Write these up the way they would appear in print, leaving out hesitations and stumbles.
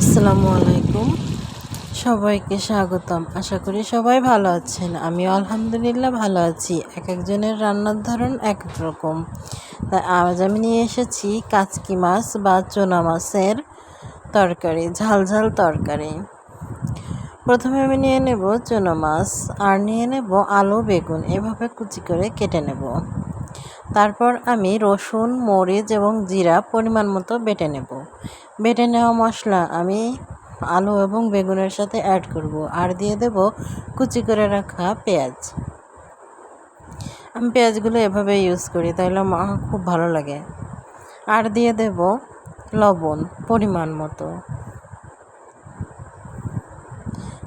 আসসালামু আলাইকুম, সবাইকে স্বাগতম। আশা করি সবাই ভালো আছেন। আমিও আলহামদুলিল্লাহ ভালো আছি। এক একজনের রান্নার ধরন এক এক রকম। তাই আজ আমি নিয়ে এসেছি কাচকি মাছ বা চুনা মাছের তরকারি, ঝাল ঝাল তরকারি। প্রথমে আমি নিয়ে নেব চুনা মাছ আর নিয়ে নেব আলু বেগুন এভাবে কুচি করে কেটে নেব। তারপর আমি রসুন, মরিচ এবং জিরা পরিমাণ মতো বেটে নেব। বেটে নেওয়া মশলা আমি আলু এবং বেগুনের সাথে অ্যাড করব আর দিয়ে দেব কুচি করে রাখা পেঁয়াজ। আমি পেঁয়াজগুলো এভাবে ইউজ করি, তাইলে আমার খুব ভালো লাগে। আর দিয়ে দেব লবণ পরিমাণ মতো,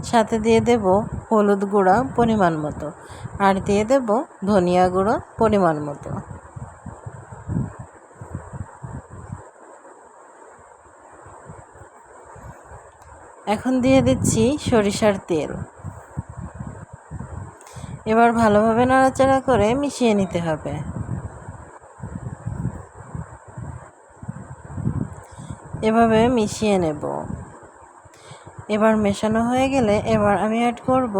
সাথে দিয়ে দেব হলুদ গুঁড়া পরিমাণ মতো, আর দিয়ে দেব ধনিয়া গুঁড়ো পরিমাণ মতো। এখন দিয়ে দিচ্ছি সরিষার তেল। এবার ভালোভাবে নাড়াচাড়া করে মিশিয়ে নিতে হবে। এভাবে মিশিয়ে নেব। এবার মেশানো হয়ে গেলে এবার আমি অ্যাড করব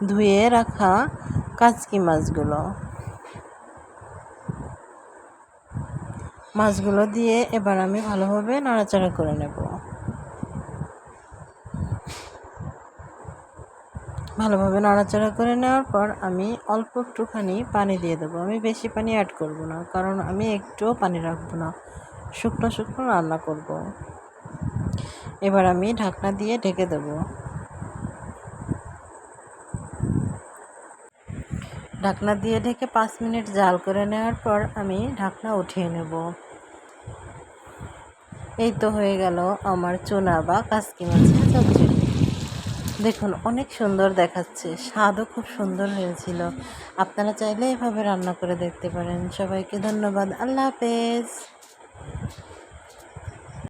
ধুয়ে রাখা কাচকি মাছগুলো দিয়ে এবার আমি ভালোভাবে নাড়াচাড়া করে নেব। ভালোভাবে নাড়াচাড়া করে নেওয়ার পর আমি অল্প একটুখানি পানি দিয়ে দেবো। আমি বেশি পানি অ্যাড করব না, কারণ আমি একটুও পানি রাখবো না, শুকনো শুকনো রান্না করব। এবার আমি ঢাকনা দিয়ে ঢেকে দেব। ঢাকনা দিয়ে ঢেকে 5 মিনিট জাল করে নেওয়ার পর আমি ঢাকনা উঠিয়ে নেব। এই তো হয়ে গেল আমার চুনা বা কাচকি মাছের চচ্চড়ি। দেখুন অনেক সুন্দর দেখাচ্ছে, স্বাদও খুব সুন্দর হয়েছিল। আপনারা চাইলে এভাবে রান্না করে দেখতে পারেন। সবাইকে ধন্যবাদ। আল্লাহ হাফেজ।